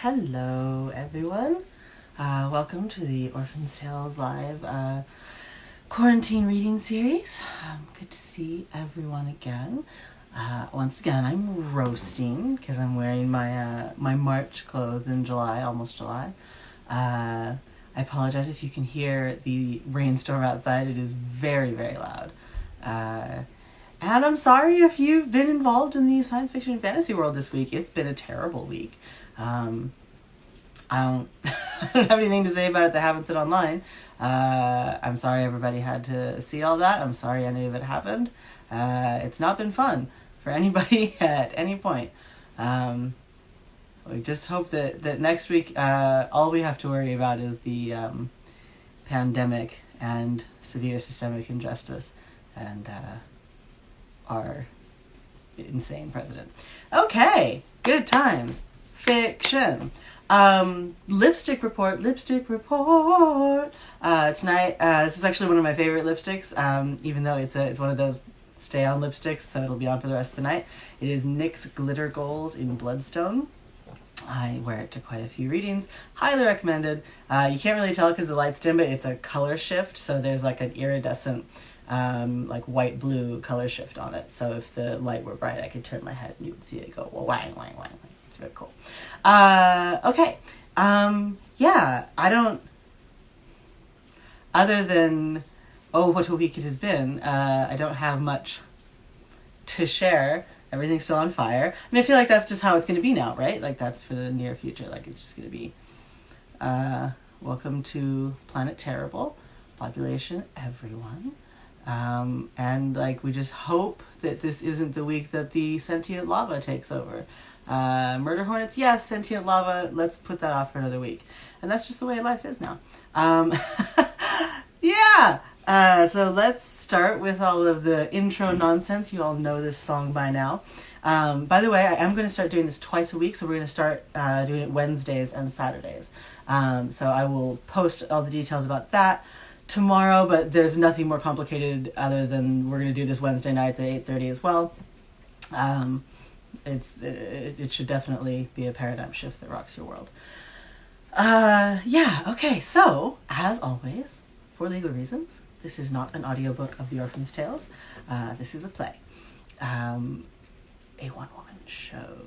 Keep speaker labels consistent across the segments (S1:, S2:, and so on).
S1: Hello, everyone. Welcome to the Orphan's Tales Live quarantine reading series. Good to see everyone again. Once again, I'm roasting because I'm wearing my my March clothes in July, almost July. I apologize if you can hear the rainstorm outside. It is very, very loud. And I'm sorry if you've been involved in the science fiction and fantasy world this week. It's been a terrible week. I don't have anything to say about it that haven't said online. I'm sorry everybody had to see all that. I'm sorry any of it happened. It's not been fun for anybody at any point. We just hope that next week all we have to worry about is the pandemic and severe systemic injustice and our insane president. Okay, good times. Fiction. Lipstick report. Tonight, this is actually one of my favorite lipsticks, even though it's one of those stay on lipsticks, so it'll be on for the rest of the night. It is NYX Glitter Goals in Bloodstone. I wear it to quite a few readings. Highly recommended. You can't really tell because the light's dim, but it's a color shift, so there's like an iridescent like white-blue color shift on it. So if the light were bright, I could turn my head and you would see it go wang, wang, wang. It's very cool. Okay. Yeah, I don't... Other than, oh, what a week it has been, I don't have much to share. Everything's still on fire. I mean, I feel like that's just how it's going to be now, right? Like, that's for the near future. Like, it's just going to be, welcome to Planet Terrible. Population, everyone. And, like, we just hope that this isn't the week that the sentient lava takes over. Murder hornets, yes. Sentient lava, let's put that off for another week. And that's just the way life is now. Yeah! So let's start with all of the intro nonsense. You all know this song by now. By the way, I am going to start doing this twice a week, so we're going to start doing it Wednesdays and Saturdays. So I will post all the details about that tomorrow, but there's nothing more complicated other than we're going to do this Wednesday nights at 8:30 as well. It should definitely be a paradigm shift that rocks your world. Yeah, okay, so, as always, for legal reasons, this is not an audiobook of The Orphan's Tales. This is a play. A one-woman show.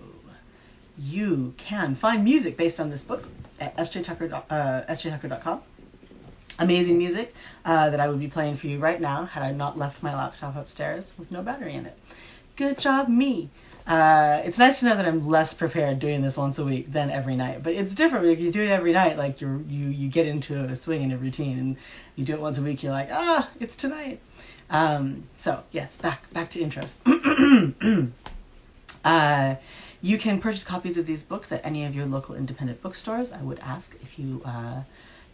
S1: You can find music based on this book at sjtucker.com. Amazing music that I would be playing for you right now had I not left my laptop upstairs with no battery in it. Good job, me. It's nice to know that I'm less prepared doing this once a week than every night, but it's different. If you do it every night, like you get into a swing and a routine, and you do it once a week, you're like, it's tonight. So yes, back to intros. You can purchase copies of these books at any of your local independent bookstores. I would ask if you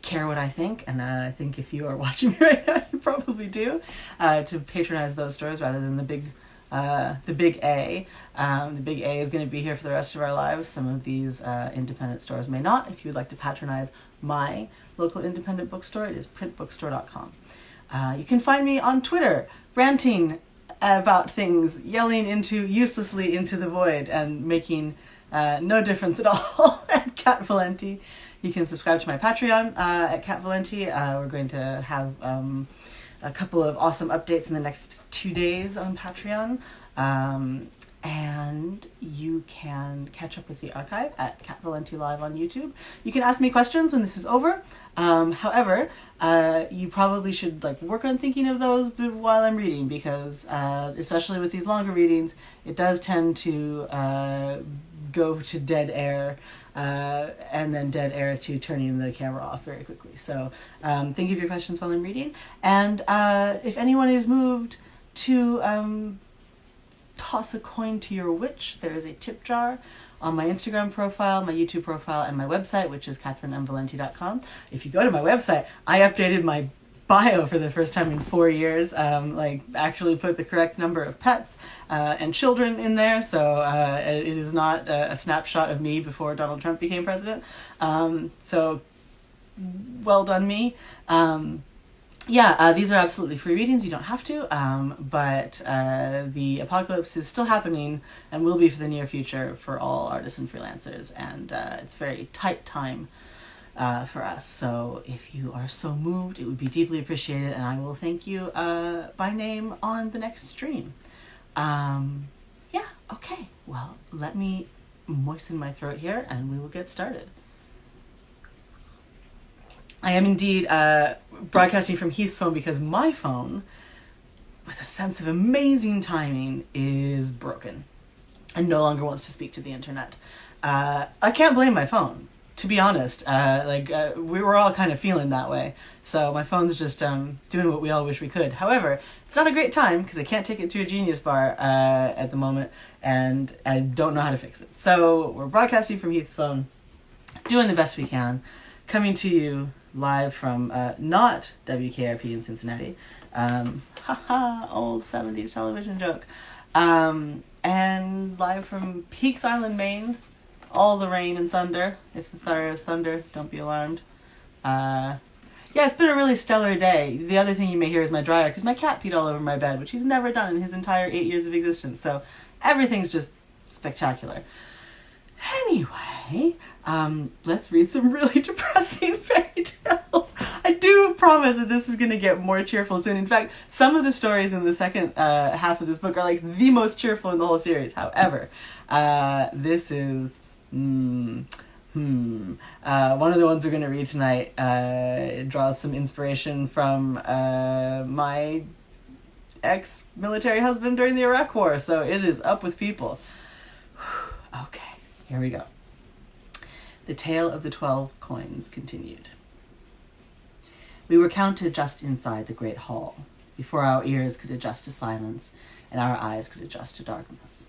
S1: care what I think, and I think if you are watching me right now, you probably do, to patronize those stores rather than the big A. The big A is going to be here for the rest of our lives. Some of these independent stores may not. If you would like to patronize my local independent bookstore, it is printbookstore.com. You can find me on Twitter, ranting about things, yelling uselessly into the void, and making no difference at all at Cat Valenti. You can subscribe to my Patreon at Cat Valenti. We're going to have a couple of awesome updates in the next 2 days on Patreon. And you can catch up with the archive at Cat Valenti Live on YouTube. You can ask me questions when this is over. However, you probably should work on thinking of those while I'm reading, because especially with these longer readings, it does tend to go to dead air, and then dead air to turning the camera off very quickly. So think of your questions while I'm reading. And if anyone is moved to toss a coin to your witch, there is a tip jar on my Instagram profile, my YouTube profile, and my website, which is catherinemvalenti.com. If you go to my website, I updated my bio for the first time in 4 years, actually put the correct number of pets and children in there, so it is not a snapshot of me before Donald Trump became president. So well done me. yeah, these are absolutely free readings. You don't have to, but the apocalypse is still happening and will be for the near future for all artists and freelancers, and it's a very tight time for us. So if you are so moved, it would be deeply appreciated, and I will thank you by name on the next stream. Yeah, okay. Well, let me moisten my throat here, and we will get started. I am indeed broadcasting from Heath's phone because my phone, with a sense of amazing timing, is broken and no longer wants to speak to the internet. I can't blame my phone, to be honest. We were all kind of feeling that way. So my phone's just doing what we all wish we could. However, it's not a great time because I can't take it to a Genius bar at the moment, and I don't know how to fix it. So we're broadcasting from Heath's phone, doing the best we can, coming to you live from not WKRP in Cincinnati. Old 70s television joke. And live from Peaks Island, Maine. All the rain and thunder. If the thunder is thunder, don't be alarmed. Yeah, it's been a really stellar day. The other thing you may hear is my dryer, because my cat peed all over my bed, which he's never done in his entire 8 years of existence. So everything's just spectacular. Anyway, let's read some really depressing fairy tales. I do promise that this is going to get more cheerful soon. In fact, some of the stories in the second half of this book are like the most cheerful in the whole series. However, this is one of the ones we're going to read tonight. It draws some inspiration from my ex-military husband during the Iraq War, so it is up with people. Okay. Here we go. The Tale of the 12 Coins continued. We were counted just inside the great hall, before our ears could adjust to silence and our eyes could adjust to darkness.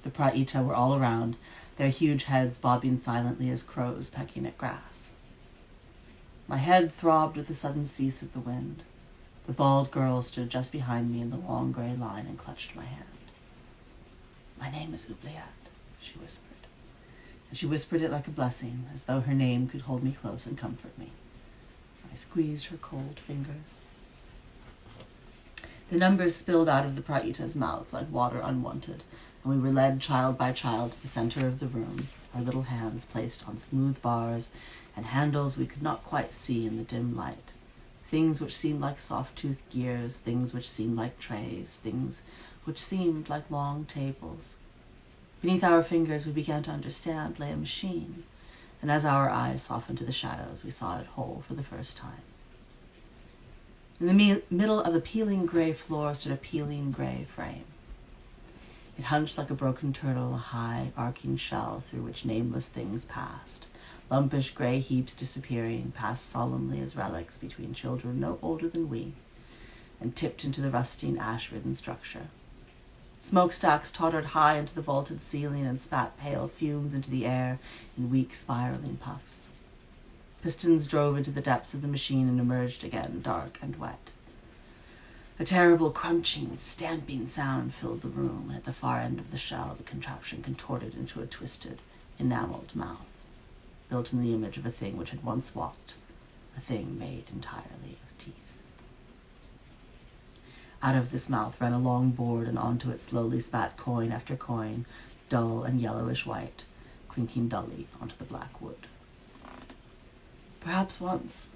S1: The praeta were all around, their huge heads bobbing silently as crows pecking at grass. My head throbbed with the sudden cease of the wind. The bald girl stood just behind me in the long gray line and clutched my hand. "My name is Oubliette," she whispered. And she whispered it like a blessing, as though her name could hold me close and comfort me. I squeezed her cold fingers. The numbers spilled out of the praeta's mouths like water unwanted, and we were led child by child to the center of the room, our little hands placed on smooth bars and handles we could not quite see in the dim light. Things which seemed like soft-toothed gears, things which seemed like trays, things which seemed like long tables. Beneath our fingers, we began to understand lay a machine, and as our eyes softened to the shadows, we saw it whole for the first time. In the middle of the peeling gray floor stood a peeling gray frame. It hunched like a broken turtle, a high, arcing shell through which nameless things passed, lumpish gray heaps disappearing, passed solemnly as relics between children no older than we, and tipped into the rusting, ash-ridden structure. Smokestacks tottered high into the vaulted ceiling and spat pale fumes into the air in weak, spiraling puffs. Pistons drove into the depths of the machine and emerged again, dark and wet. A terrible crunching, stamping sound filled the room, and at the far end of the shell the contraption contorted into a twisted, enameled mouth, built in the image of a thing which had once walked, a thing made entirely of teeth. Out of this mouth ran a long board, and onto it slowly spat coin after coin, dull and yellowish white, clinking dully onto the black wood. Perhaps once,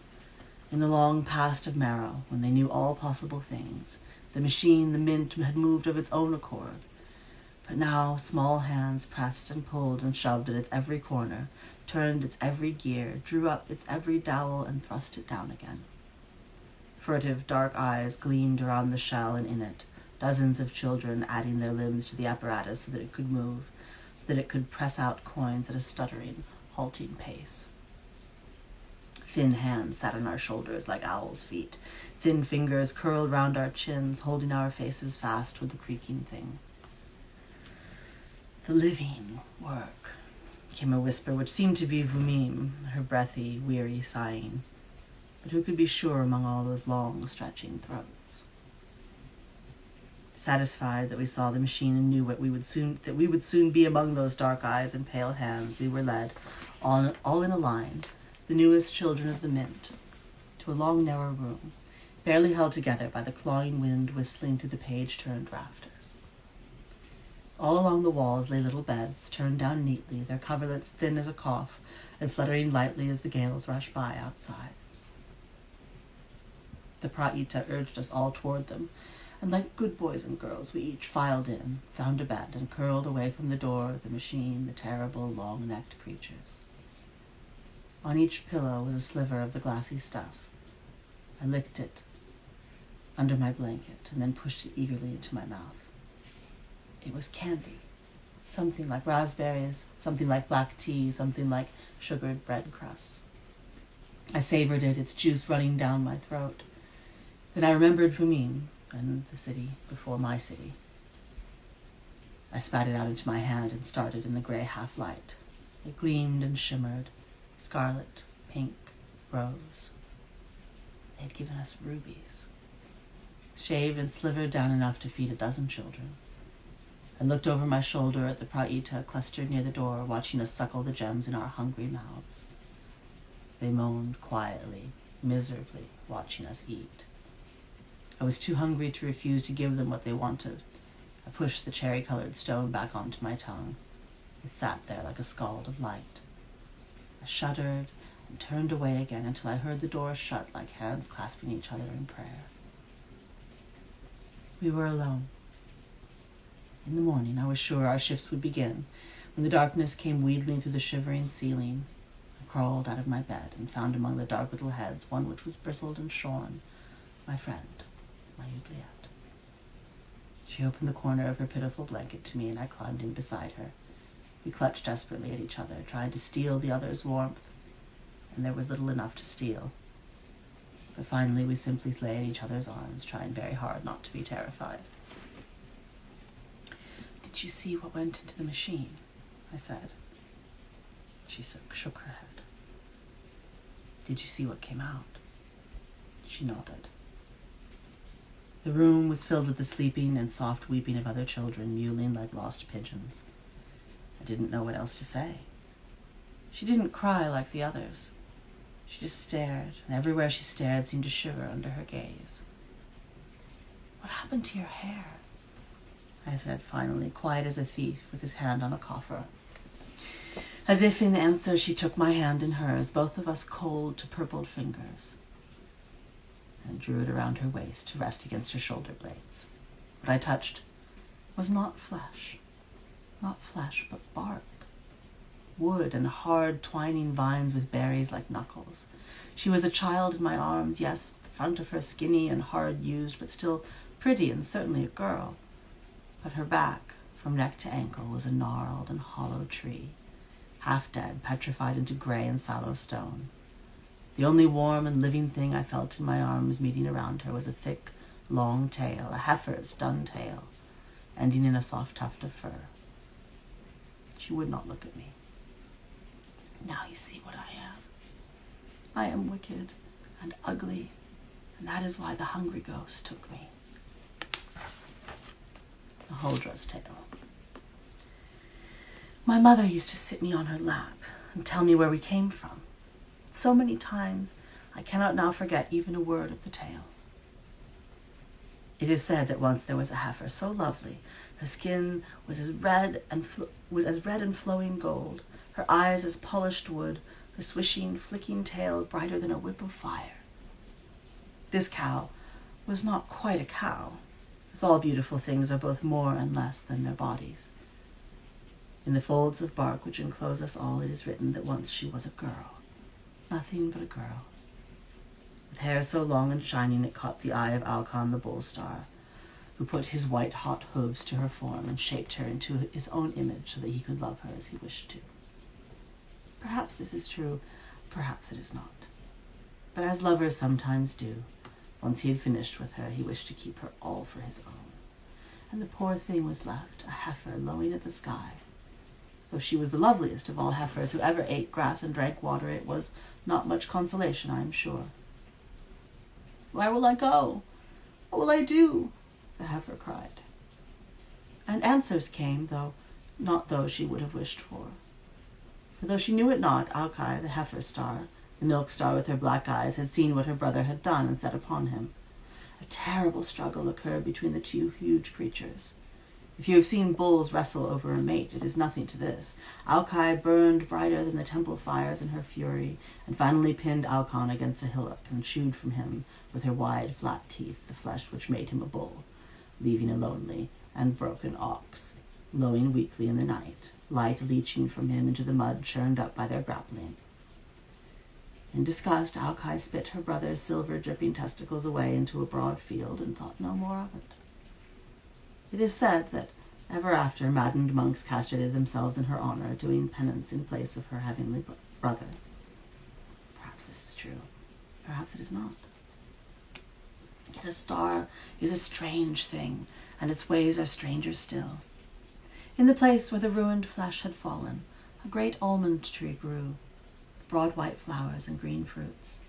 S1: in the long past of Marrow, when they knew all possible things, the machine, the mint, had moved of its own accord. But now small hands pressed and pulled and shoved at its every corner, turned its every gear, drew up its every dowel, and thrust it down again. Furtive, dark eyes gleamed around the shell and in it, dozens of children adding their limbs to the apparatus so that it could move, so that it could press out coins at a stuttering, halting pace. Thin hands sat on our shoulders like owls' feet. Thin fingers curled round our chins, holding our faces fast with the creaking thing. "The living work," came a whisper which seemed to be Vumim, her breathy, weary sighing. But who could be sure among all those long, stretching throats? Satisfied that we saw the machine and knew that we would soon be among those dark eyes and pale hands, we were led, all in a line, the newest children of the mint, to a long, narrow room, barely held together by the clawing wind whistling through the page-turned rafters. All along the walls lay little beds, turned down neatly, their coverlets thin as a cough and fluttering lightly as the gales rushed by outside. The praeta urged us all toward them, and like good boys and girls, we each filed in, found a bed, and curled away from the door, the machine, the terrible, long-necked creatures. On each pillow was a sliver of the glassy stuff. I licked it under my blanket and then pushed it eagerly into my mouth. It was candy, something like raspberries, something like black tea, something like sugared bread crusts. I savored it, its juice running down my throat. Then I remembered Rumin and the city before my city. I spat it out into my hand and started in the gray half-light. It gleamed and shimmered, scarlet, pink, rose. They had given us rubies, shaved and slivered down enough to feed 12 children. I looked over my shoulder at the praeta clustered near the door, watching us suckle the gems in our hungry mouths. They moaned quietly, miserably, watching us eat. I was too hungry to refuse to give them what they wanted. I pushed the cherry-colored stone back onto my tongue. It sat there like a scald of light. I shuddered and turned away again until I heard the door shut like hands clasping each other in prayer. We were alone. In the morning, I was sure our shifts would begin. When the darkness came wheedling through the shivering ceiling, I crawled out of my bed and found among the dark little heads one which was bristled and shorn, my friend, my Juliet. She opened the corner of her pitiful blanket to me, and I climbed in beside her. We clutched desperately at each other, trying to steal the other's warmth, and there was little enough to steal. But finally we simply lay in each other's arms, trying very hard not to be terrified. "Did you see what went into the machine?" I said. She shook her head. "Did you see what came out?" She nodded. The room was filled with the sleeping and soft weeping of other children, mewling like lost pigeons. I didn't know what else to say. She didn't cry like the others. She just stared, and everywhere she stared seemed to shiver under her gaze. "What happened to your hair?" I said finally, quiet as a thief with his hand on a coffer. As if in answer, she took my hand in hers, both of us cold to purpled fingers, and drew it around her waist to rest against her shoulder blades. What I touched was not flesh, but bark, wood, and hard twining vines with berries like knuckles. She was a child in my arms, yes, the front of her skinny and hard-used, but still pretty and certainly a girl. But her back, from neck to ankle, was a gnarled and hollow tree, half dead, petrified into gray and sallow stone. The only warm and living thing I felt in my arms meeting around her was a thick, long tail, a heifer's dun tail, ending in a soft tuft of fur. She would not look at me. "Now you see what I am. I am wicked and ugly, and that is why the hungry ghost took me." The Huldra's tale. My mother used to sit me on her lap and tell me where we came from. So many times I cannot now forget even a word of the tale. It is said that once there was a heifer so lovely, her skin was as red and flowing gold, her eyes as polished wood, her swishing, flicking tail brighter than a whip of fire. This cow was not quite a cow, as all beautiful things are both more and less than their bodies. In the folds of bark which enclose us all, it is written that once she was a girl, nothing but a girl, with hair so long and shining it caught the eye of Alcon the bull-star, who put his white hot hooves to her form and shaped her into his own image so that he could love her as he wished to. Perhaps this is true, perhaps it is not. But as lovers sometimes do, once he had finished with her, he wished to keep her all for his own. And the poor thing was left, a heifer lowing at the sky. Though she was the loveliest of all heifers who ever ate grass and drank water, it was not much consolation, I am sure. "Where will I go? What will I do?" the heifer cried. And answers came, though not those she would have wished for. For though she knew it not, Alkai, the heifer star, the milk star with her black eyes, had seen what her brother had done and set upon him. A terrible struggle occurred between the two huge creatures. If you have seen bulls wrestle over a mate, it is nothing to this. Alkai burned brighter than the temple fires in her fury, and finally pinned Alcon against a hillock and chewed from him with her wide, flat teeth the flesh which made him a bull, leaving a lonely and broken ox, lowing weakly in the night, light leaching from him into the mud churned up by their grappling. In disgust, Alkai spit her brother's silver-dripping testicles away into a broad field and thought no more of it. It is said that ever after maddened monks castrated themselves in her honor, doing penance in place of her heavenly brother. Perhaps this is true. Perhaps it is not. Yet a star is a strange thing, and its ways are stranger still. In the place where the ruined flesh had fallen, a great almond tree grew, with broad white flowers and green fruits.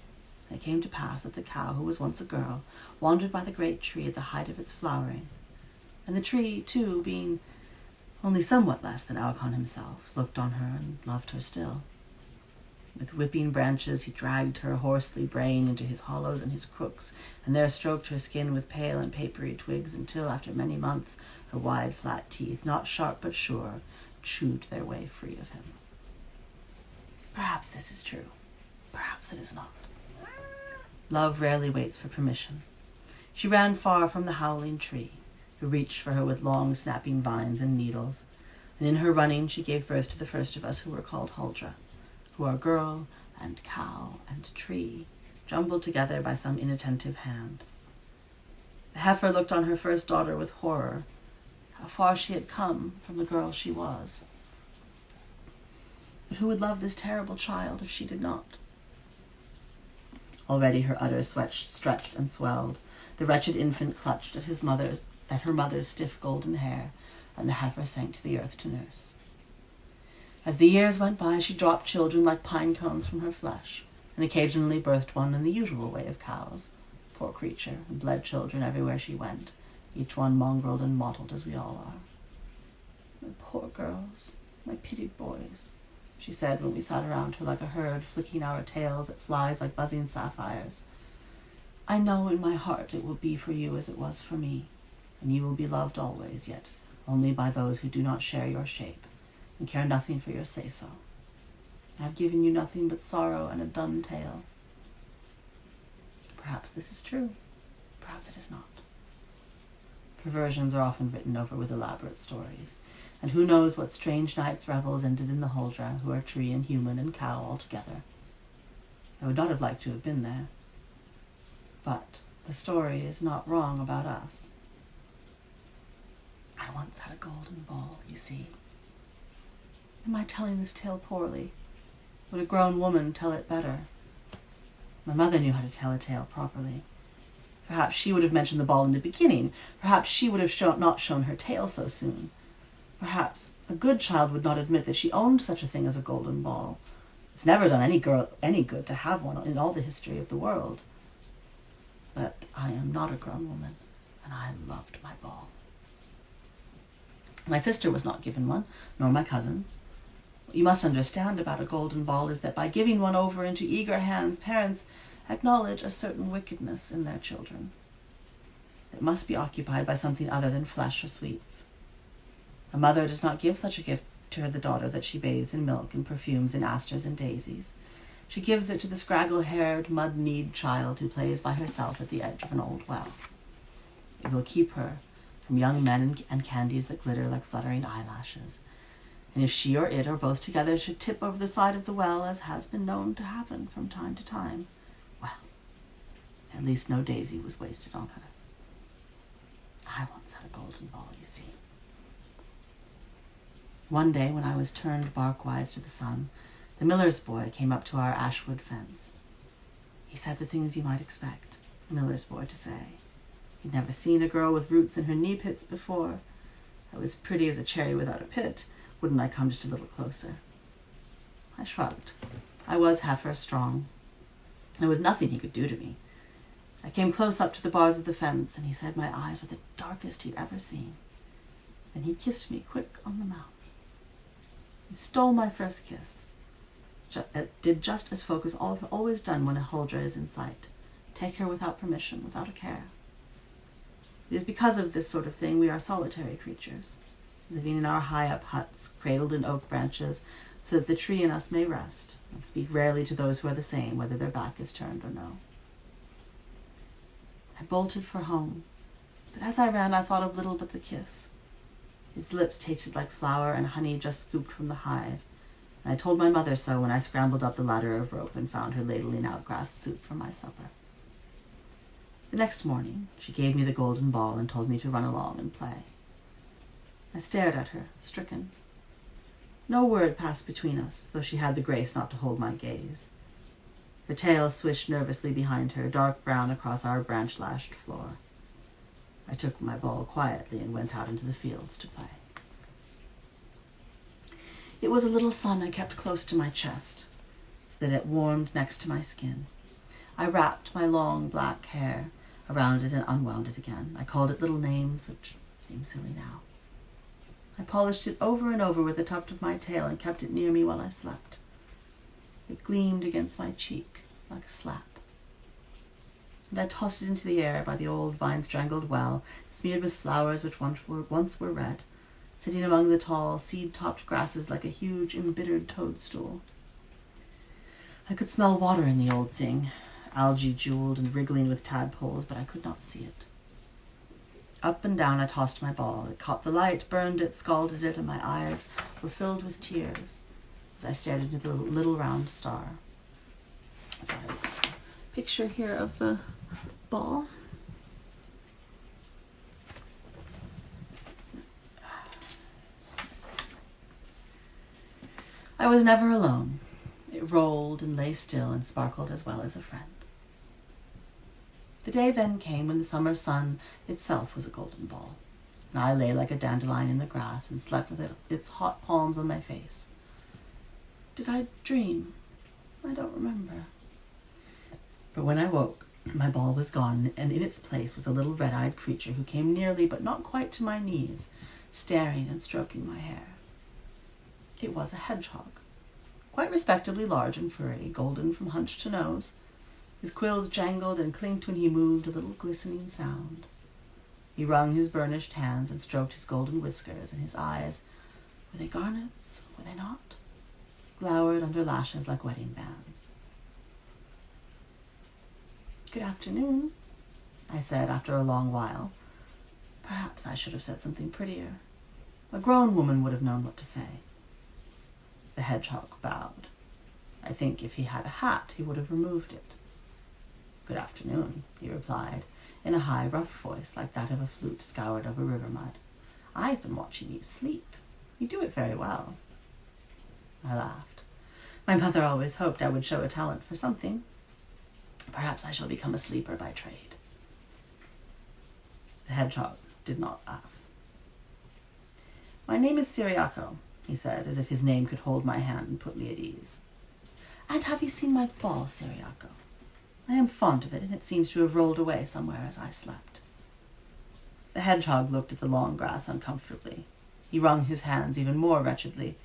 S1: And it came to pass that the cow, who was once a girl, wandered by the great tree at the height of its flowering. And the tree, too, being only somewhat less than Alcon himself, looked on her and loved her still. With whipping branches he dragged her hoarsely braying into his hollows and his crooks, and there stroked her skin with pale and papery twigs until, after many months, her wide flat teeth, not sharp but sure, chewed their way free of him. Perhaps this is true. Perhaps it is not. Love rarely waits for permission. She ran far from the howling tree, who reached for her with long, snapping vines and needles, and in her running she gave birth to the first of us who were called Huldra, who are girl and cow and tree, jumbled together by some inattentive hand. The heifer looked on her first daughter with horror, how far she had come from the girl she was. But who would love this terrible child if she did not? Already her udders stretched and swelled. The wretched infant clutched at her mother's stiff golden hair, and the heifer sank to the earth to nurse. As the years went by, she dropped children like pine cones from her flesh, and occasionally birthed one in the usual way of cows, poor creature, and bled children everywhere she went, each one mongreled and mottled as we all are. My poor girls, my pitied boys, she said when we sat around her like a herd, flicking our tails at flies like buzzing sapphires. I know in my heart it will be for you as it was for me, and you will be loved always, yet only by those who do not share your shape, and care nothing for your say-so. I have given you nothing but sorrow and a dun tale. Perhaps this is true. Perhaps it is not. Perversions are often written over with elaborate stories, and who knows what strange nights' revels ended in the Huldra, who are tree and human and cow all together. I would not have liked to have been there, but the story is not wrong about us. I once had a golden ball, you see. Am I telling this tale poorly? Would a grown woman tell it better? My mother knew how to tell a tale properly. Perhaps she would have mentioned the ball in the beginning. Perhaps she would have not shown her tail so soon. Perhaps a good child would not admit that she owned such a thing as a golden ball. It's never done any girl any good to have one in all the history of the world. But I am not a grown woman, and I loved my ball. My sister was not given one, nor my cousins. What you must understand about a golden ball is that by giving one over into eager hands, parents acknowledge a certain wickedness in their children. It must be occupied by something other than flesh or sweets. A mother does not give such a gift to the daughter that she bathes in milk and perfumes in asters and daisies. She gives it to the scraggle-haired, mud-kneed child who plays by herself at the edge of an old well. It will keep her from young men and candies that glitter like fluttering eyelashes. And if she or it or both together should tip over the side of the well, as has been known to happen from time to time, well, at least no daisy was wasted on her. I once had a golden ball, you see. One day, when I was turned barkwise to the sun, the miller's boy came up to our ashwood fence. He said the things you might expect a miller's boy to say. He'd never seen a girl with roots in her knee pits before. I was pretty as a cherry without a pit. Wouldn't I come just a little closer? I shrugged. I was heifer strong. There was nothing he could do to me. I came close up to the bars of the fence, and he said my eyes were the darkest he'd ever seen. Then he kissed me quick on the mouth. He stole my first kiss. Did just as folk has always done when a Huldra is in sight. Take her without permission, without a care. It is because of this sort of thing we are solitary creatures, living in our high-up huts, cradled in oak branches, so that the tree in us may rest, and speak rarely to those who are the same, whether their back is turned or no. I bolted for home, but as I ran I thought of little but the kiss. His lips tasted like flour and honey just scooped from the hive, and I told my mother so when I scrambled up the ladder of rope and found her ladling out grass soup for my supper. The next morning she gave me the golden ball and told me to run along and play. I stared at her, stricken. No word passed between us, though she had the grace not to hold my gaze. Her tail swished nervously behind her, dark brown across our branch-lashed floor. I took my ball quietly and went out into the fields to play. It was a little sun I kept close to my chest, so that it warmed next to my skin. I wrapped my long black hair around it and unwound it again. I called it little names, which seem silly now. I polished it over and over with the tuft of my tail and kept it near me while I slept. It gleamed against my cheek like a slap. And I tossed it into the air by the old vine-strangled well, smeared with flowers which once were red, sitting among the tall, seed-topped grasses like a huge, embittered toadstool. I could smell water in the old thing, algae jeweled and wriggling with tadpoles, but I could not see it. Up and down I tossed my ball. It caught the light, burned it, scalded it, and my eyes were filled with tears as I stared into the little round star. So I've got a picture here of the ball. I was never alone. It rolled and lay still and sparkled as well as a friend. The day then came when the summer sun itself was a golden ball, and I lay like a dandelion in the grass and slept with its hot palms on my face. Did I dream? I don't remember. But when I woke, my ball was gone, and in its place was a little red-eyed creature who came nearly but not quite to my knees, staring and stroking my hair. It was a hedgehog, quite respectably large and furry, golden from hunch to nose. His quills jangled and clinked when he moved, a little glistening sound. He wrung his burnished hands and stroked his golden whiskers, and his eyes, were they garnets, were they not, glowered under lashes like wedding bands. "Good afternoon," I said after a long while. Perhaps I should have said something prettier. A grown woman would have known what to say. The hedgehog bowed. I think if he had a hat, he would have removed it. "Good afternoon," he replied, in a high, rough voice like that of a flute scoured over river mud. "I've been watching you sleep. You do it very well." I laughed. My mother always hoped I would show a talent for something. Perhaps I shall become a sleeper by trade. The hedgehog did not laugh. "My name is Siriaco," he said, as if his name could hold my hand and put me at ease. "And have you seen my ball, Siriaco? I am fond of it, and it seems to have rolled away somewhere as I slept." The hedgehog looked at the long grass uncomfortably. He wrung his hands even more wretchedly.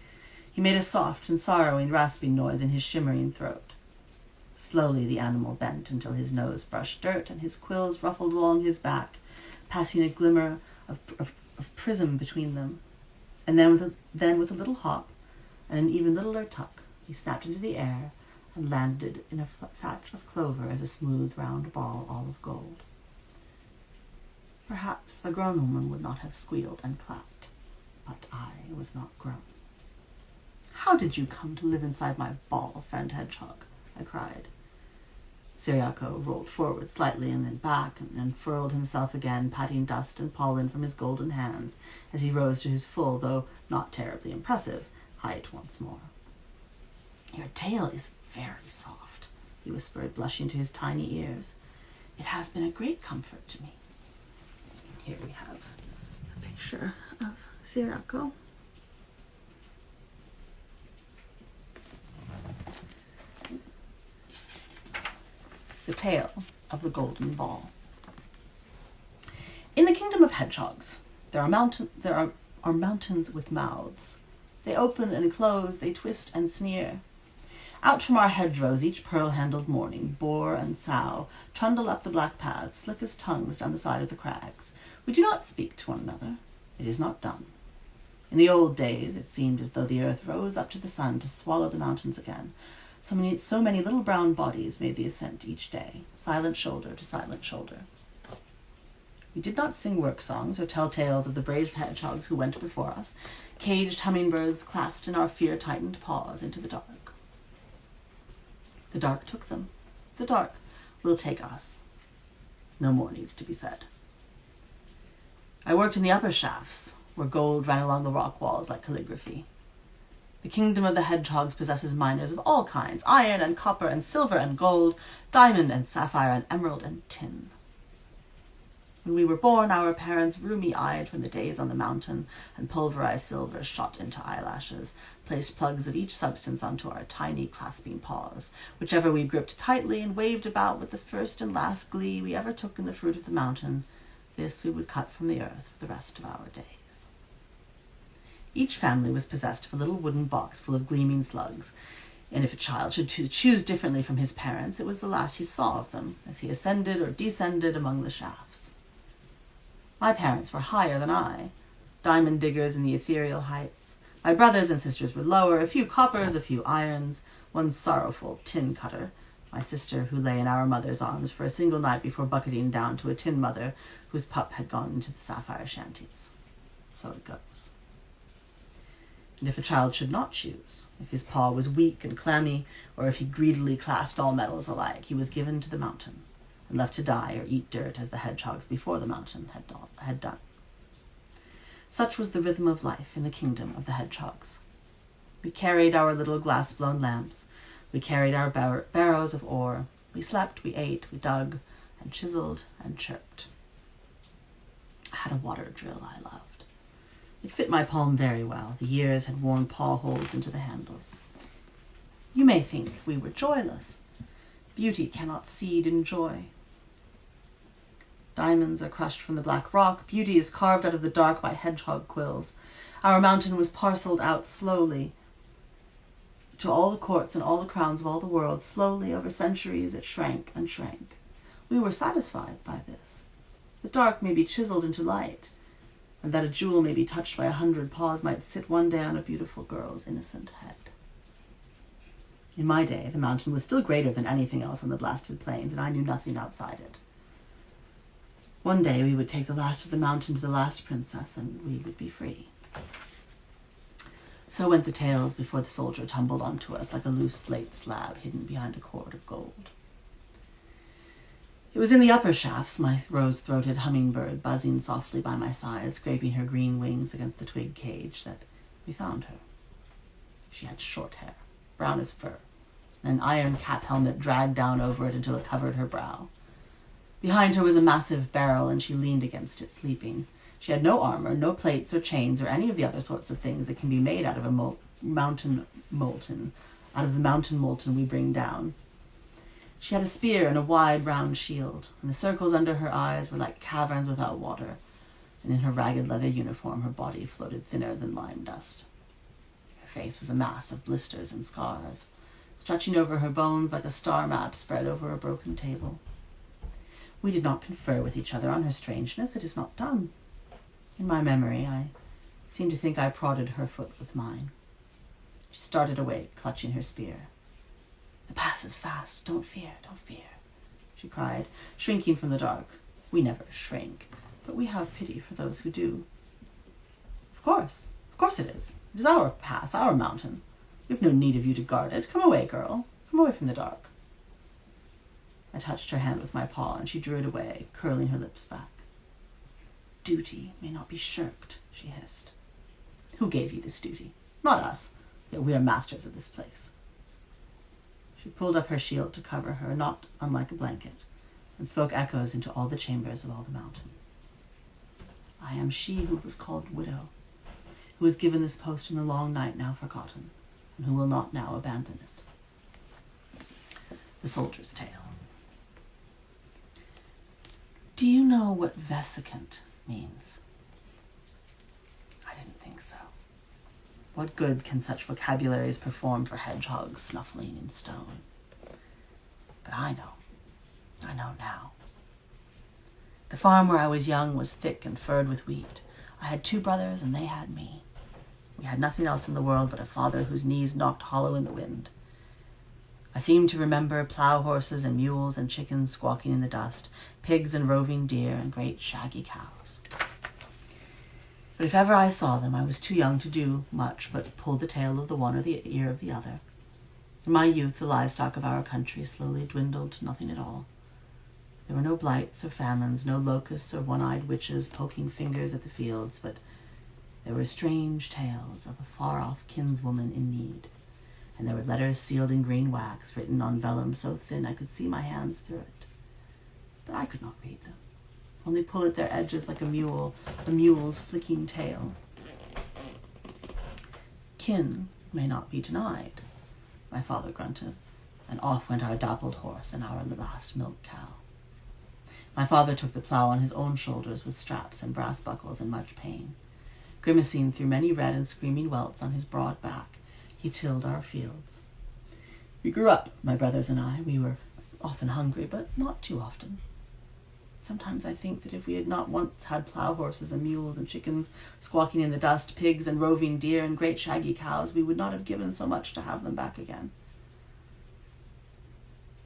S1: He made a soft and sorrowing rasping noise in his shimmering throat. Slowly the animal bent until his nose brushed dirt and his quills ruffled along his back, passing a glimmer of prism between them. And then with a little hop and an even littler tuck, he snapped into the air and landed in a thatch of clover as a smooth round ball all of gold. Perhaps a grown woman would not have squealed and clapped, but I was not grown. "How did you come to live inside my ball, friend hedgehog?" I cried. Siriaco rolled forward slightly and then back and unfurled himself again, patting dust and pollen from his golden hands as he rose to his full, though not terribly impressive, height once more. "Your tail is very soft," he whispered, blushing to his tiny ears. "It has been a great comfort to me." Here we have a picture of Siriaco. The tale of the golden ball. In the kingdom of hedgehogs, there are mountains with mouths. They open and close, they twist and sneer. Out from our hedgerows each pearl-handled morning, boar and sow trundle up the black paths, slick as tongues down the side of the crags. We do not speak to one another. It is not done. In the old days, it seemed as though the earth rose up to the sun to swallow the mountains again. So many little brown bodies made the ascent each day, silent shoulder to silent shoulder. We did not sing work songs or tell tales of the brave hedgehogs who went before us, caged hummingbirds clasped in our fear-tightened paws into the dark. The dark took them. The dark will take us. No more needs to be said. I worked in the upper shafts, where gold ran along the rock walls like calligraphy. The kingdom of the hedgehogs possesses miners of all kinds, iron and copper and silver and gold, diamond and sapphire and emerald and tin. When we were born, our parents, rheumy-eyed from the days on the mountain, and pulverized silver shot into eyelashes, placed plugs of each substance onto our tiny clasping paws, whichever we gripped tightly and waved about with the first and last glee we ever took in the fruit of the mountain. This we would cut from the earth for the rest of our days. Each family was possessed of a little wooden box full of gleaming slugs, and if a child should choose differently from his parents, it was the last he saw of them, as he ascended or descended among the shafts. My parents were higher than I, diamond diggers in the ethereal heights. My brothers and sisters were lower, a few coppers, a few irons, one sorrowful tin cutter, my sister who lay in our mother's arms for a single night before bucketing down to a tin mother whose pup had gone into the sapphire shanties. So it goes. And if a child should not choose, if his paw was weak and clammy, or if he greedily clasped all metals alike, he was given to the mountain, and left to die or eat dirt as the hedgehogs before the mountain had done. Such was the rhythm of life in the kingdom of the hedgehogs. We carried our little glass-blown lamps. We carried our barrows of ore. We slept, we ate, we dug, and chiseled and chirped. I had a water drill I loved. It fit my palm very well. The years had worn paw holes into the handles. You may think we were joyless. Beauty cannot seed in joy. Diamonds are crushed from the black rock. Beauty is carved out of the dark by hedgehog quills. Our mountain was parceled out slowly to all the courts and all the crowns of all the world. Slowly, over centuries, it shrank and shrank. We were satisfied by this. The dark may be chiseled into light, and that a jewel may be touched by 100 paws might sit one day on a beautiful girl's innocent head. In my day, the mountain was still greater than anything else on the blasted plains, and I knew nothing outside it. One day we would take the last of the mountain to the last princess, and we would be free. So went the tales before the soldier tumbled onto us like a loose slate slab hidden behind a cord of gold. It was in the upper shafts, my rose-throated hummingbird buzzing softly by my side, scraping her green wings against the twig cage, that we found her. She had short hair, brown as fur, and an iron cap helmet dragged down over it until it covered her brow. Behind her was a massive barrel, and she leaned against it, sleeping. She had no armor, no plates or chains, or any of the other sorts of things that can be made out of a mountain molten we bring down. She had a spear and a wide, round shield, and the circles under her eyes were like caverns without water, and in her ragged leather uniform her body floated thinner than lime dust. Her face was a mass of blisters and scars, stretching over her bones like a star map spread over a broken table. We did not confer with each other on her strangeness. It is not done. In my memory, I seem to think I prodded her foot with mine. She started awake, clutching her spear. "The pass is fast. Don't fear, she cried, shrinking from the dark. We never shrink, but we have pity for those who do. Of course it is. It is our pass, our mountain. We have no need of you to guard it. Come away, girl. Come away from the dark." I touched her hand with my paw, and she drew it away, curling her lips back. "Duty may not be shirked," she hissed. "Who gave you this duty? Not us. Yet we are masters of this place." She pulled up her shield to cover her, not unlike a blanket, and spoke echoes into all the chambers of all the mountain. "I am she who was called widow, who was given this post in the long night now forgotten, and who will not now abandon it." The Soldier's Tale. Do you know what vesicant means? I didn't think so. What good can such vocabularies perform for hedgehogs snuffling in stone? But I know now. The farm where I was young was thick and furred with wheat. I had 2 brothers and they had me. We had nothing else in the world but a father whose knees knocked hollow in the wind. I seem to remember plow horses and mules and chickens squawking in the dust, pigs and roving deer and great shaggy cows. But if ever I saw them, I was too young to do much but pull the tail of the one or the ear of the other. In my youth, the livestock of our country slowly dwindled to nothing at all. There were no blights or famines, no locusts or one-eyed witches poking fingers at the fields, but there were strange tales of a far-off kinswoman in need, and there were letters sealed in green wax, written on vellum so thin I could see my hands through it. But I could not read them, only pull at their edges like a mule's flicking tail. Kin may not be denied, my father grunted, and off went our dappled horse and our last milk cow. My father took the plough on his own shoulders with straps and brass buckles in much pain. Grimacing through many red and screaming welts on his broad back, he tilled our fields. We grew up, my brothers and I. We were often hungry, but not too often. Sometimes I think that if we had not once had plough horses and mules and chickens squawking in the dust, pigs and roving deer and great shaggy cows, we would not have given so much to have them back again.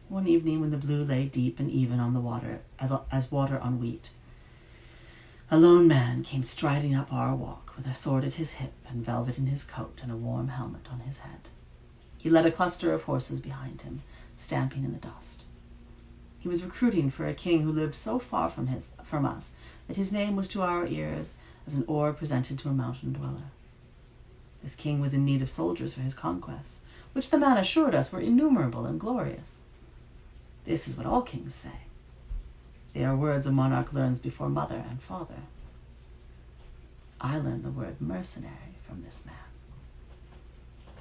S1: One evening when the blue lay deep and even on the water, as water on wheat, a lone man came striding up our walk with a sword at his hip and velvet in his coat and a warm helmet on his head. He led a cluster of horses behind him, stamping in the dust. He was recruiting for a king who lived so far from us that his name was to our ears as an ore presented to a mountain dweller. This king was in need of soldiers for his conquests, which the man assured us were innumerable and glorious. This is what all kings say. They are words a monarch learns before mother and father. I learned the word mercenary from this man.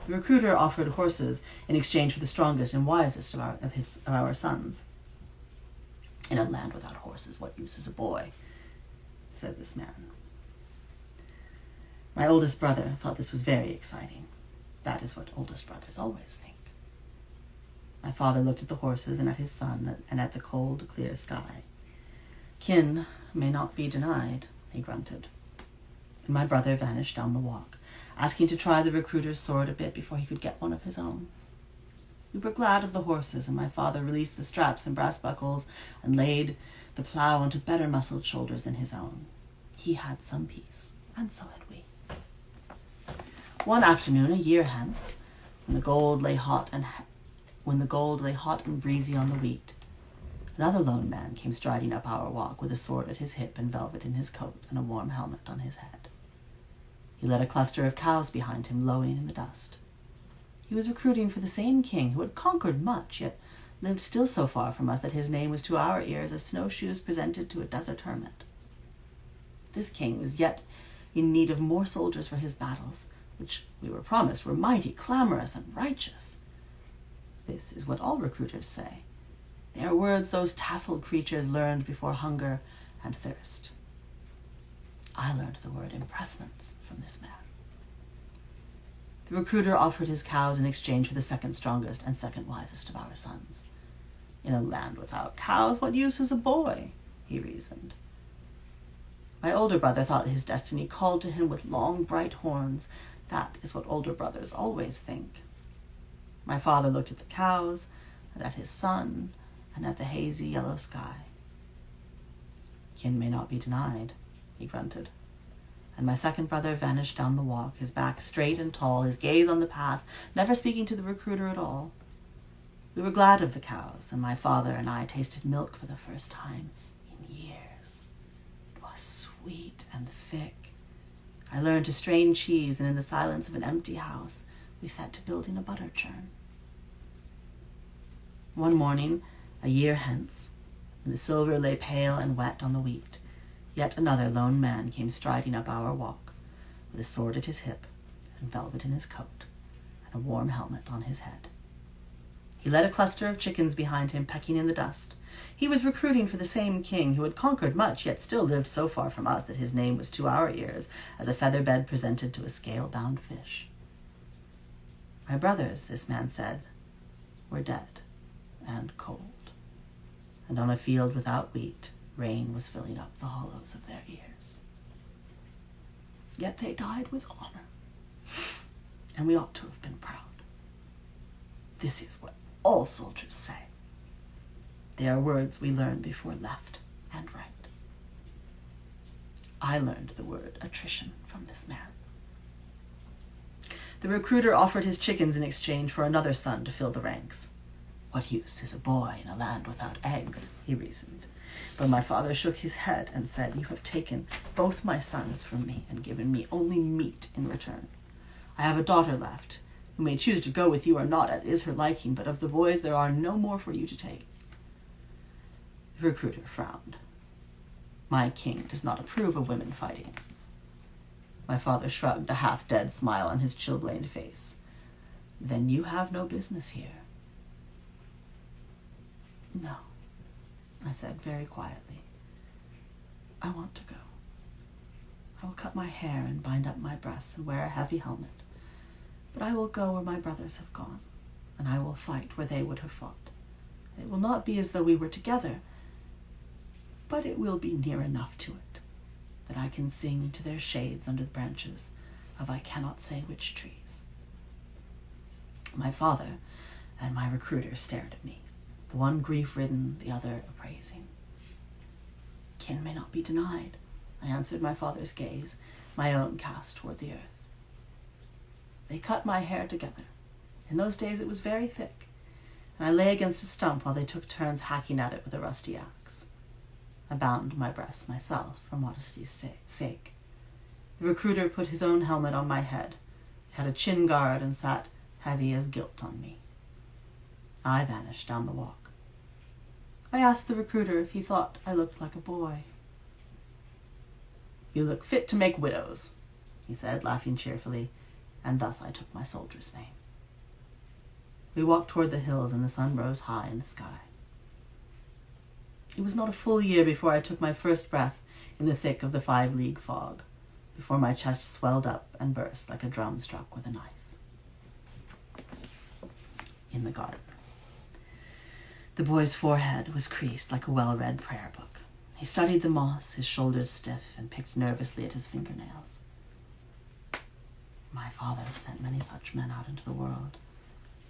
S1: The recruiter offered horses in exchange for the strongest and wisest of our sons. In a land without horses, what use is a boy? Said this man. My oldest brother thought this was very exciting. That is what oldest brothers always think. My father looked at the horses and at his son and at the cold, clear sky. Kin may not be denied, he grunted. And my brother vanished down the walk, asking to try the recruiter's sword a bit before he could get one of his own. We were glad of the horses, and my father released the straps and brass buckles and laid the plough onto better muscled shoulders than his own. He had some peace, and so had we. One afternoon, a year hence, when the gold lay hot and breezy on the wheat, another lone man came striding up our walk with a sword at his hip and velvet in his coat and a warm helmet on his head. He led a cluster of cows behind him, lowing in the dust. He was recruiting for the same king who had conquered much, yet lived still so far from us that his name was to our ears as snowshoes presented to a desert hermit. This king was yet in need of more soldiers for his battles, which we were promised were mighty, clamorous, and righteous. This is what all recruiters say. They are words those tasseled creatures learned before hunger and thirst. I learned the word impressments from this man. The recruiter offered his cows in exchange for the second strongest and second wisest of our sons. In a land without cows, what use is a boy? He reasoned. My older brother thought his destiny called to him with long, bright horns. That is what older brothers always think. My father looked at the cows, and at his son, and at the hazy yellow sky. Kin may not be denied, he grunted. And my second brother vanished down the walk, his back straight and tall, his gaze on the path, never speaking to the recruiter at all. We were glad of the cows, and my father and I tasted milk for the first time in years. It was sweet and thick. I learned to strain cheese, and in the silence of an empty house, we set to building a butter churn. One morning, a year hence, when the silver lay pale and wet on the wheat, yet another lone man came striding up our walk, with a sword at his hip and velvet in his coat and a warm helmet on his head. He led a cluster of chickens behind him, pecking in the dust. He was recruiting for the same king who had conquered much, yet still lived so far from us that his name was to our ears as a feather bed presented to a scale-bound fish. My brothers, this man said, were dead and cold, and on a field without wheat, rain was filling up the hollows of their ears. Yet they died with honor, and we ought to have been proud. This is what all soldiers say. They are words we learn before left and right. I learned the word attrition from this man. The recruiter offered his chickens in exchange for another son to fill the ranks. What use is a boy in a land without eggs, he reasoned. But my father shook his head and said, you have taken both my sons from me and given me only meat in return. I have a daughter left, who may choose to go with you or not, as is her liking, but of the boys there are no more for you to take. The recruiter frowned. My king does not approve of women fighting. My father shrugged, a half-dead smile on his chilblained face. Then you have no business here. No, I said very quietly. I want to go. I will cut my hair and bind up my breasts and wear a heavy helmet. But I will go where my brothers have gone, and I will fight where they would have fought. It will not be as though we were together, but it will be near enough to it that I can sing to their shades under the branches of I cannot say which trees. My father and my recruiter stared at me, the one grief-ridden, the other appraising. Kin may not be denied, I answered my father's gaze, my own cast toward the earth. They cut my hair together. In those days it was very thick, and I lay against a stump while they took turns hacking at it with a rusty axe. I bound my breasts myself for modesty's sake. The recruiter put his own helmet on my head. It had a chin guard and sat heavy as gilt on me. I vanished down the walk. I asked the recruiter if he thought I looked like a boy. You look fit to make widows, he said, laughing cheerfully, and thus I took my soldier's name. We walked toward the hills, and the sun rose high in the sky. It was not a full year before I took my first breath in the thick of the 5-league fog, before my chest swelled up and burst like a drum struck with a knife. In the garden. The boy's forehead was creased like a well-read prayer book. He studied the moss, his shoulders stiff, and picked nervously at his fingernails. My father has sent many such men out into the world.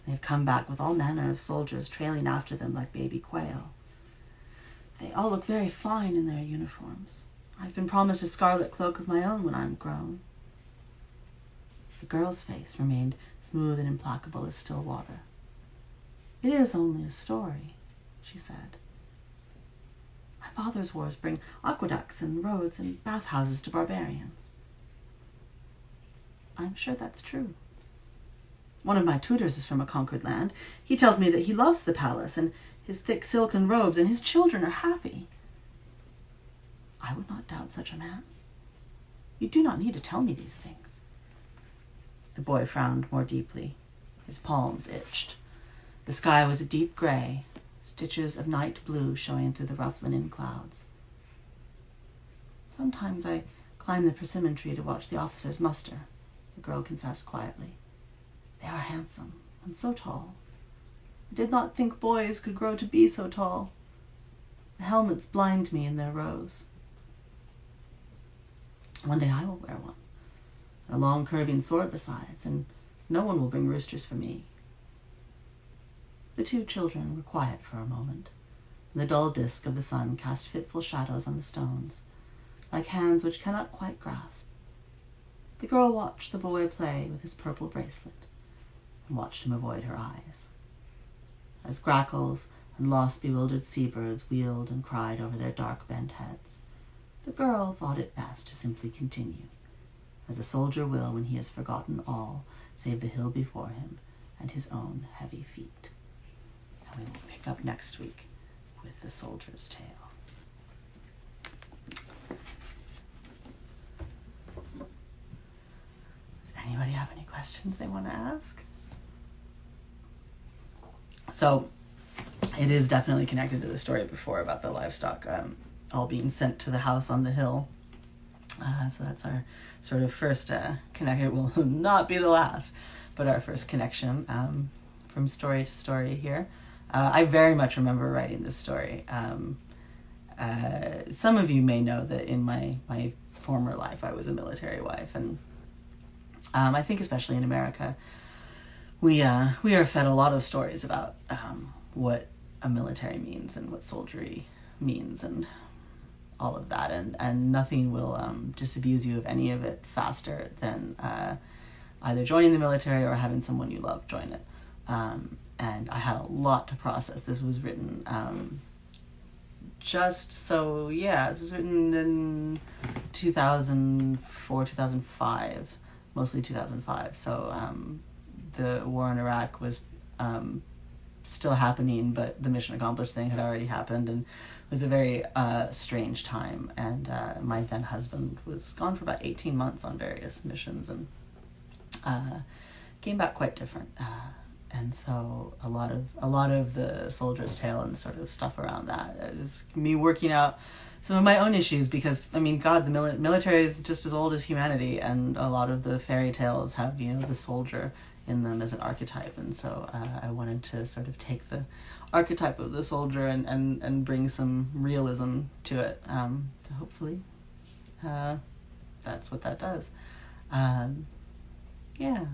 S1: They have come back with all manner of soldiers trailing after them like baby quail. They all look very fine in their uniforms. I've been promised a scarlet cloak of my own when I'm grown. The girl's face remained smooth and implacable as still water. It is only a story, she said. My father's wars bring aqueducts and roads and bathhouses to barbarians. I'm sure that's true. One of my tutors is from a conquered land. He tells me that he loves the palace and his thick silken robes, and his children are happy. I would not doubt such a man. You do not need to tell me these things. The boy frowned more deeply. His palms itched. The sky was a deep gray, stitches of night blue showing through the rough linen clouds. Sometimes I climb the persimmon tree to watch the officers muster, the girl confessed quietly. They are handsome and so tall. I did not think boys could grow to be so tall. The helmets blind me in their rows. One day I will wear one, a long curving sword besides, and no one will bring roosters for me. The two children were quiet for a moment, and the dull disk of the sun cast fitful shadows on the stones, like hands which cannot quite grasp. The girl watched the boy play with his purple bracelet, and watched him avoid her eyes. As grackles and lost bewildered seabirds wheeled and cried over their dark bent heads, the girl thought it best to simply continue, as a soldier will when he has forgotten all save the hill before him and his own heavy feet. And we will pick up next week with the soldier's tale. Does anybody have any questions they want to ask? So, it is definitely connected to the story before about the livestock all being sent to the house on the hill. So that's our sort of first connection. It will not be the last, but our first connection from story to story here. I very much remember writing this story. Some of you may know that in my former life I was a military wife, and I think especially in America we are fed a lot of stories about what a military means and what soldiery means and all of that, and nothing will disabuse you of any of it faster than either joining the military or having someone you love join it. And I had a lot to process. This was written this was written in 2004, 2005, mostly 2005. So the war in Iraq was still happening, but the mission accomplished thing had already happened, and it was a very strange time. And my then husband was gone for about 18 months on various missions, and came back quite different. And so a lot of the soldier's tale and sort of stuff around that is me working out some of my own issues, because I mean, God, the military is just as old as humanity, and a lot of the fairy tales have the soldier in them as an archetype, and so I wanted to sort of take the archetype of the soldier and bring some realism to it. So hopefully that's what that does. Yeah.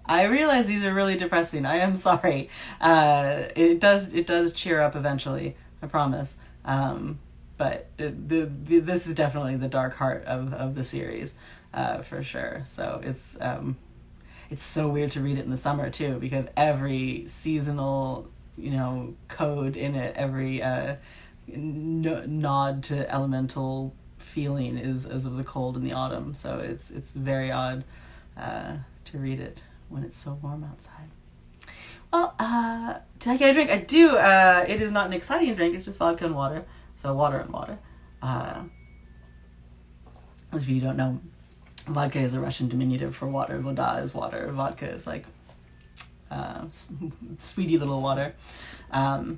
S1: I realize these are really depressing. I am sorry. It does cheer up eventually, I promise. But this is definitely the dark heart of the series, for sure. So it's so weird to read it in the summer too, because every seasonal code in it, every nod to elemental feeling is of the cold in the autumn. So it's very odd to read it when it's so warm outside. Well, did I get a drink? I do. It is not an exciting drink. It's just vodka and water. So water and water. As if you don't know, vodka is a Russian diminutive for water. Voda is water. Vodka is like sweetie little water. I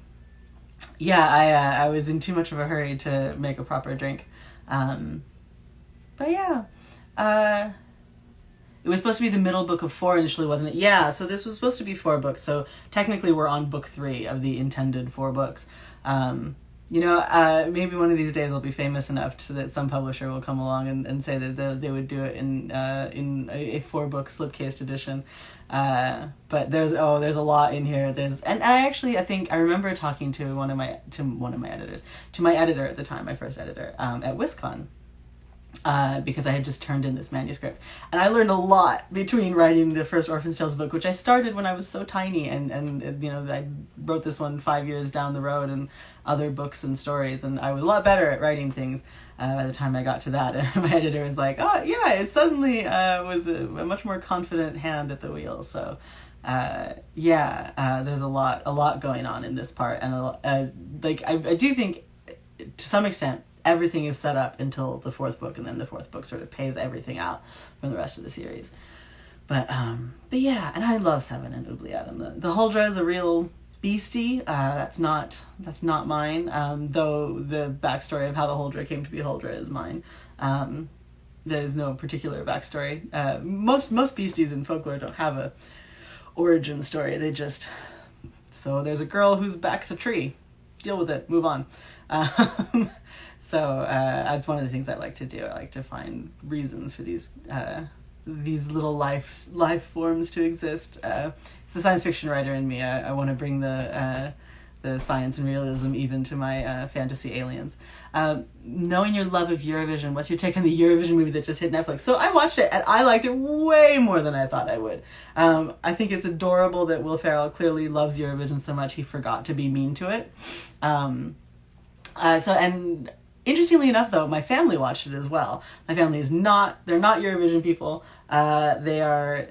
S1: was in too much of a hurry to make a proper drink. But yeah. It was supposed to be the middle book of 4 initially, wasn't it? Yeah, so this was supposed to be 4 books. So technically we're on book 3 of the intended 4 books. Maybe one of these days I'll be famous enough that some publisher will come along and say that they would do it in a 4-book slipcased edition. But there's a lot in here. I think I remember talking to one of my editors, to my editor at the time, my first editor, at WisCon. Because I had just turned in this manuscript, and I learned a lot between writing the first Orphan's Tales book, which I started when I was so tiny, and I wrote this one 5 years down the road, and other books and stories, and I was a lot better at writing things by the time I got to that. And my editor was like, "Oh yeah, it suddenly was a much more confident hand at the wheel." So there's a lot going on in this part, and I do think to some extent everything is set up until the 4th book, and then the 4th book sort of pays everything out from the rest of the series. But yeah, and I love Seven and Oubliette, and the Huldra is a real beastie. That's not mine. Though the backstory of how the Huldra came to be Huldra is mine. There's no particular backstory. Most beasties in folklore don't have a origin story. So there's a girl whose back's a tree. Deal with it. Move on. So that's one of the things I like to do. I like to find reasons for these little life forms to exist. It's the science fiction writer in me. I want to bring the science and realism even to my fantasy aliens. Knowing your love of Eurovision, what's your take on the Eurovision movie that just hit Netflix? So I watched it, and I liked it way more than I thought I would. I think it's adorable that Will Ferrell clearly loves Eurovision so much he forgot to be mean to it. And interestingly enough, though, my family watched it as well. My family they're not Eurovision people. They're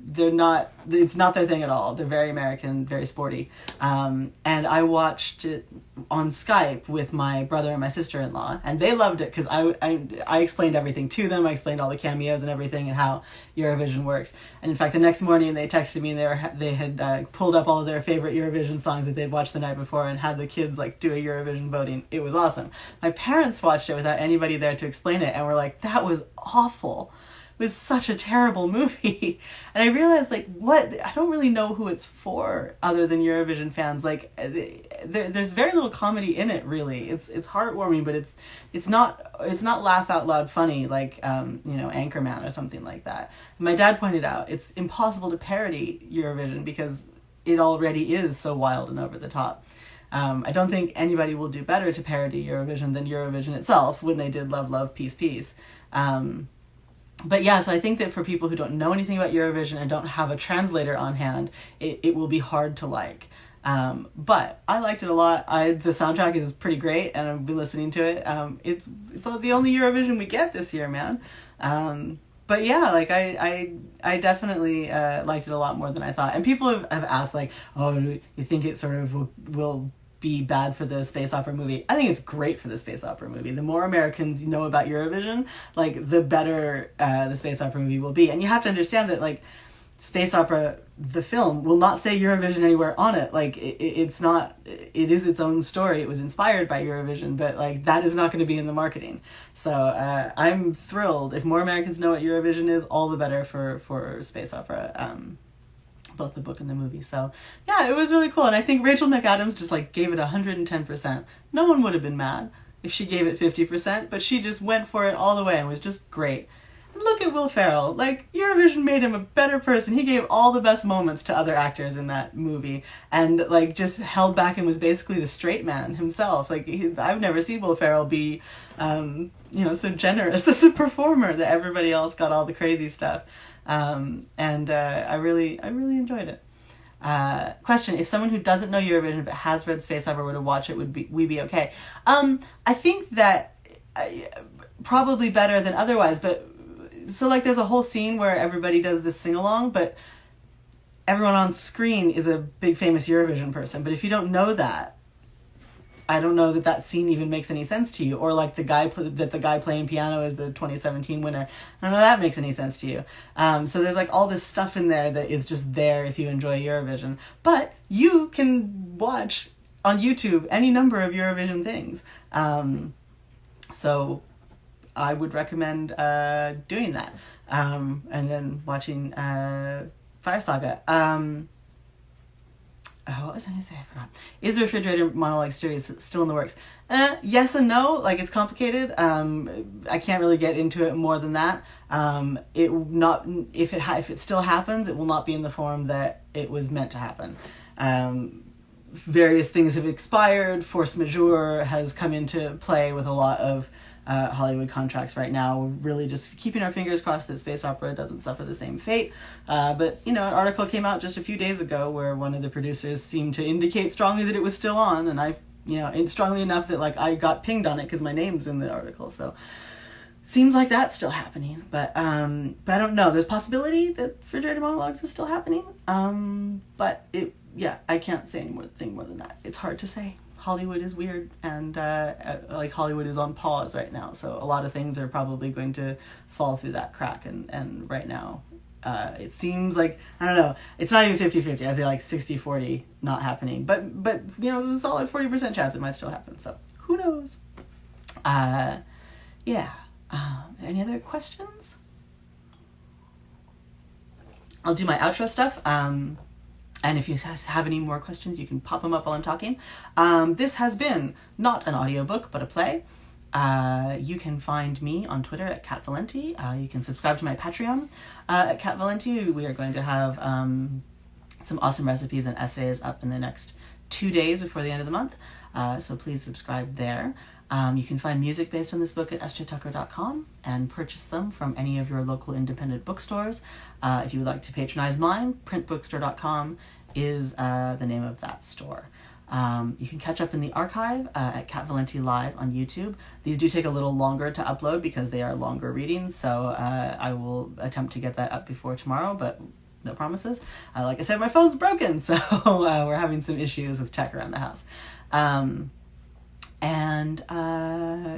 S1: they're not, it's not their thing at all. They're very American, very sporty. And I watched it on Skype with my brother and my sister-in-law, and they loved it because I explained everything to them. I explained all the cameos and everything and how Eurovision works. And in fact, the next morning they texted me, and they had pulled up all of their favorite Eurovision songs that they'd watched the night before and had the kids like do a Eurovision voting. It was awesome. My parents watched it without anybody there to explain it, and were like, that was awful. It was such a terrible movie. And I realized, like, I don't really know who it's for other than Eurovision fans. Like, there's very little comedy in it, really. It's heartwarming, but it's not laugh out loud funny like Anchorman or something like that. My dad pointed out it's impossible to parody Eurovision because it already is so wild and over the top. I don't think anybody will do better to parody Eurovision than Eurovision itself when they did Love, Love, Peace, Peace. But yeah, so I think that for people who don't know anything about Eurovision and don't have a translator on hand, it will be hard to like. But I liked it a lot. The soundtrack is pretty great, and I've been listening to it. It's the only Eurovision we get this year, man. But yeah, like I definitely liked it a lot more than I thought. And people have asked, like, oh, you think it sort of will be bad for the space opera movie? I think it's great for the space opera movie. The more Americans know about Eurovision, like, the better the space opera movie will be. And you have to understand that, like, space opera, the film, will not say Eurovision anywhere on it. Like, it's not, it is its own story. It was inspired by Eurovision, but, like, that is not going to be in the marketing. So I'm thrilled. If more Americans know what Eurovision is, all the better for space opera. Both the book and the movie. So yeah, it was really cool. And I think Rachel McAdams just like gave it 110%. No one would have been mad if she gave it 50%, but she just went for it all the way and was just great. And look at Will Ferrell. Like, Eurovision made him a better person. He gave all the best moments to other actors in that movie, and like just held back and was basically the straight man himself. Like, I've never seen Will Ferrell be so generous as a performer that everybody else got all the crazy stuff. I really enjoyed it. Question: if someone who doesn't know Eurovision but has read space opera were to watch it, would we be okay? I think that probably better than otherwise. But so, like, there's a whole scene where everybody does this sing along, but everyone on screen is a big famous Eurovision person. But if you don't know that, I don't know that scene even makes any sense to you. Or like the guy playing piano is the 2017 winner. I don't know that makes any sense to you. So there's like all this stuff in there that is just there if you enjoy Eurovision. But you can watch on YouTube any number of Eurovision things. So I would recommend doing that. And then watching Fire Saga. What was I going to say? I forgot. Is the refrigerator monologue series still in the works? Yes and no. Like, it's complicated. I can't really get into it more than that. If it still happens, it will not be in the form that it was meant to happen. Various things have expired. Force majeure has come into play with a lot of Hollywood contracts right now. We're really just keeping our fingers crossed that space opera doesn't suffer the same fate. But an article came out just a few days ago where one of the producers seemed to indicate strongly that it was still on, and strongly enough that like I got pinged on it because my name's in the article. So seems like that's still happening. But I don't know. There's possibility that Refrigerator Monologues is still happening. But I can't say anything more than that. It's hard to say. Hollywood is weird, and Hollywood is on pause right now, so a lot of things are probably going to fall through that crack, and right now it seems like, I don't know, it's not even 50-50. I say like 60-40 not happening, but there's a solid 40% chance it might still happen, so who knows. Any other questions? I'll do my outro stuff. And if you have any more questions, you can pop them up while I'm talking. This has been not an audiobook, but a play. You can find me on Twitter at Kat Valenti. You can subscribe to my Patreon at Kat Valenti. We are going to have some awesome recipes and essays up in the next 2 days before the end of the month. So please subscribe there. You can find music based on this book at sjtucker.com and purchase them from any of your local independent bookstores. If you would like to patronize mine, printbookstore.com is the name of that store. You can catch up in the archive at Kat Valenti Live on YouTube. These do take a little longer to upload because they are longer readings, so I will attempt to get that up before tomorrow, but no promises. Like I said, my phone's broken, so we're having some issues with tech around the house. And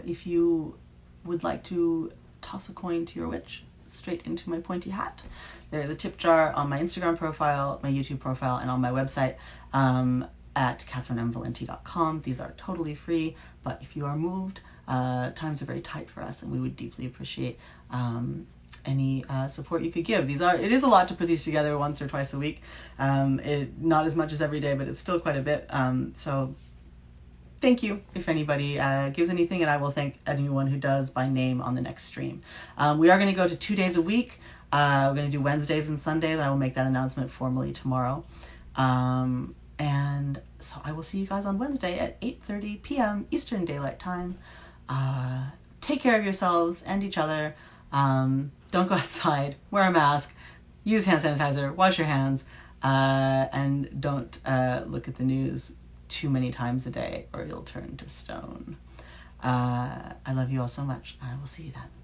S1: if you would like to toss a coin to your witch straight into my pointy hat, there's a tip jar on my Instagram profile, my YouTube profile, and on my website at catherinemvalenti.com. These are totally free, but if you are moved, times are very tight for us, and we would deeply appreciate any support you could give. It is a lot to put these together once or twice a week. Not as much as every day, but it's still quite a bit. So thank you if anybody gives anything, and I will thank anyone who does by name on the next stream. We are going to go to 2 days a week. We're going to do Wednesdays and Sundays. I will make that announcement formally tomorrow. And so I will see you guys on Wednesday at 8:30 p.m. Eastern Daylight Time. Take care of yourselves and each other. Don't go outside. Wear a mask. Use hand sanitizer. Wash your hands. And don't look at the news too many times a day or you'll turn to stone. I love you all so much. I will see you then.